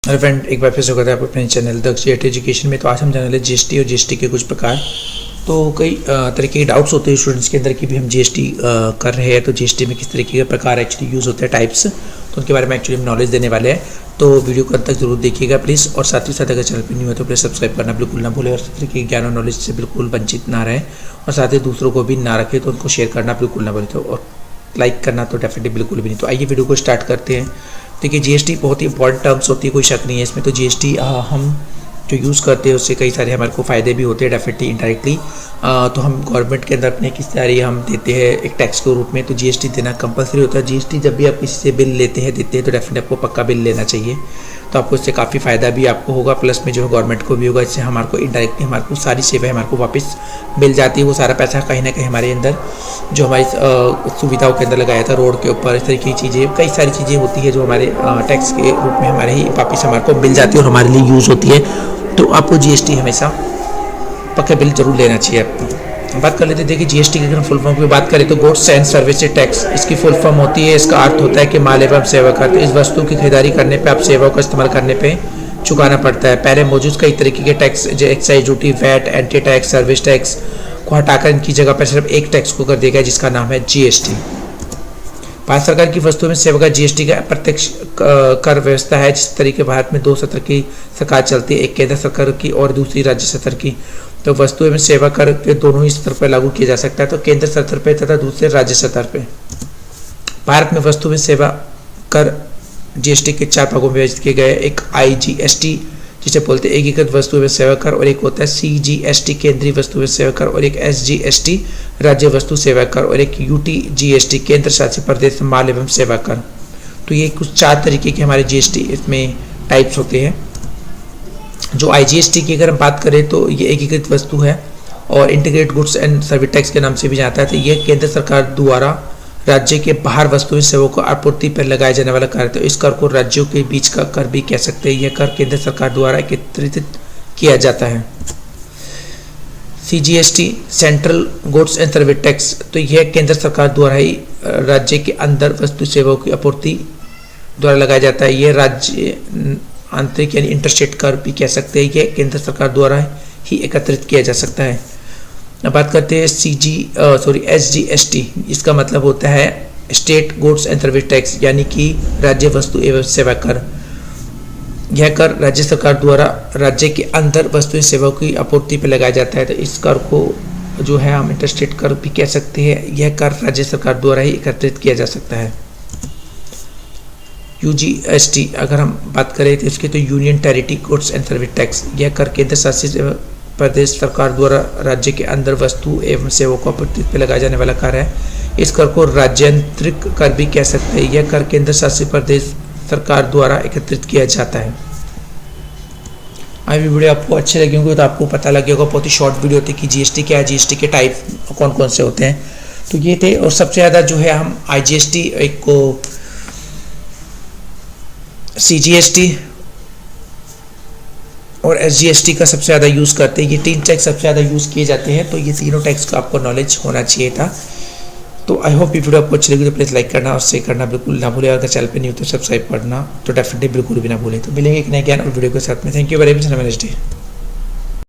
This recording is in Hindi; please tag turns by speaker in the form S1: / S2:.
S1: हेलो फ्रेंड, एक बार फिर स्वागत है आपके अपने चैनल दक्ष एजुकेशन में। तो आज हम जाने वाले जीएसटी और जीएसटी के कुछ प्रकार। तो कई तरीके के डाउट्स होते हैं स्टूडेंट्स के अंदर कि भी हम जीएसटी कर रहे हैं तो जीएसटी में किस तरीके के प्रकार एक्चुअली यूज़ होते हैं, टाइप्स, तो उनके बारे में एक्चुअली हम नॉलेज देने वाले हैं। तो वीडियो को अंत तक जरूर देखिएगा प्लीज़, और साथ ही साथ अगर चैनल पर न्यू है तो प्लीज़ सब्सक्राइब करना बिल्कुल ना भूलें, और इस तरीके के ज्ञान और नॉलेज से बिल्कुल वंचित ना रहें, और साथ ही दूसरों को भी ना रखें तो उनको शेयर करना बिल्कुल ना भूलें, तो और लाइक करना तो डेफिनेटली बिल्कुल भी नहीं। तो आइए वीडियो को स्टार्ट करते हैं। देखिए, जीएसटी बहुत ही इंपॉर्टेंट टर्म्स होती है, कोई शक नहीं है इसमें। तो जीएसटी हम जो यूज़ करते हैं उससे कई सारे हमारे को फ़ायदे भी होते हैं डेफिनेटली इनडायरेक्टली। तो हम गवर्नमेंट के अंदर अपने किस तरह हम देते हैं एक टैक्स के रूप में, तो जीएसटी देना कंपलसरी होता है। जीएसटी जब भी आप किसी से बिल लेते हैं देते हैं तो डेफिनेटली आपको पक्का बिल लेना चाहिए, तो आपको इससे काफ़ी फ़ायदा भी आपको होगा, प्लस में जो है गवर्नमेंट को भी होगा। इससे हमारे को इनडायरेक्टली हमारे को सारी सेवाएं हमारे को वापस मिल जाती है। वो सारा पैसा कहीं ना कहीं हमारे अंदर जो हमारी सुविधाओं के अंदर लगाया था, रोड के ऊपर, इस तरीके की चीज़ें, कई सारी चीज़ें होती है जो हमारे टैक्स के रूप में हमारे ही वापस हमारे को मिल जाती है और हमारे लिए यूज़ होती है। तो आपको जीएसटी हमेशा पक्का बिल जरूर लेना चाहिए। आपको बात कर लेते हैं। देखिए, जीएसटी की अगर हम फुल फॉर्म की बात करें तो गुड्स एंड सर्विसेज टैक्स इसकी फुल फॉर्म होती है। इसका अर्थ होता है कि माल एवं सेवा कर। तो इस वस्तु की खरीदारी करने पे आप सेवाओं का इस्तेमाल करने पे चुकाना पड़ता है। पहले मौजूद कई तरीके के टैक्स जो excise duty, VAT, anti tax, service tax को हटाकर इनकी जगह पर सिर्फ एक टैक्स को कर दिया गया जिसका नाम है जीएसटी। भारत सरकार की वस्तुओं में सेवा का जीएसटी का प्रत्यक्ष कर व्यवस्था है। जिस तरीके भारत में दो स्तर की सरकार चलती है, एक केंद्र सरकार की और दूसरी राज्य स्तर की। तो वस्तुओं में सेवा कर के दोनों ही स्तर पर लागू किया जा सकता है, तो केंद्र स्तर पर तथा दूसरे राज्य स्तर पर। भारत में वस्तु में सेवा कर जीएसटी के 4 भागों में विभाजित किए गए। एक आईजीएसटी जिसे बोलते हैं एकीकृत वस्तु एवं सेवा कर, और एक होता है सीजीएसटी केंद्रीय वस्तु एवं सेवा कर, और एक एसजीएसटी राज्य वस्तु सेवा कर, और एक यूटीजीएसटी केंद्र शासित प्रदेश माल एवं सेवा कर। तो ये कुछ 4 तरीके के हमारे जीएसटी इसमें टाइप्स होते हैं। जो आईजीएसटी की अगर हम बात करें तो ये एकीकृत वस्तु है और integrated goods and service tax के नाम से भी जाता है। तो ये केंद्र सरकार द्वारा राज्य के बाहर वस्तुएं सेवाओं को आपूर्ति पर लगाए जाने वाला कर। तो इस कर को राज्यों के बीच का कर भी कह सकते हैं। यह कर केंद्र सरकार द्वारा एकत्रित किया जाता है। CGST central goods and service tax, तो यह केंद्र सरकार द्वारा ही राज्य के अंदर वस्तु सेवाओं की आपूर्ति द्वारा लगाया जाता है। यह राज्य आंतरिक यानी इंटरस्टेट कर भी कह सकते हैं। यह केंद्र सरकार द्वारा ही एकत्रित किया जा सकता है। अब बात करते हैं एसजीएसटी। इसका मतलब होता है state goods and service tax, यानी कि राज्य वस्तु एवं सेवा कर। यह कर राज्य सरकार द्वारा राज्य के अंदर वस्तुएं सेवाओं की आपूर्ति पर लगाया जाता है। तो इस कर को जो है हम इंटरस्टेट कर भी कह सकते हैं। यह कर राज्य सरकार द्वारा ही एकत्रित किया जा सकता है। यूजीएसटी अगर हम बात करें तो इसके तो union territory goods and service tax. यह कर केंद्र शासित प्रदेश सरकार द्वारा राज्य के अंदर वस्तु एवं सेवाओं को आपूर्ति पर लगाया जाने वाला कर है। इस कर को राज्यांतरिक कर भी कह सकते हैं। यह कर केंद्र शासित प्रदेश सरकार द्वारा एकत्रित किया जाता है। अभी वीडियो आपको अच्छे लगे होंगे तो आपको पता लगे होगा, बहुत ही शॉर्ट वीडियो थी कि जीएसटी क्या है, जीएसटी के टाइप कौन कौन से होते हैं, तो ये थे। और सबसे ज़्यादा जो है हम आईजीएसटी, एक को सीजीएसटी और एसजीएसटी का सबसे ज़्यादा यूज़ करते हैं। ये 3 टैक्स सबसे ज़्यादा यूज़ किए जाते हैं। तो ये तीनों टैक्स का आपको नॉलेज होना चाहिए था। तो आई होप ये वीडियो आपको अच्छी लगी तो प्लीज़ लाइक करना और शेयर करना बिल्कुल ना भूलें। अगर चैनल पे नहीं हो तो सब्सक्राइब करना तो डेफिनेटली बिल्कुल भी ना भूलें। तो मिलेंगे एक नए ज्ञान और वीडियो के साथ में। Thank you very much, have a nice day.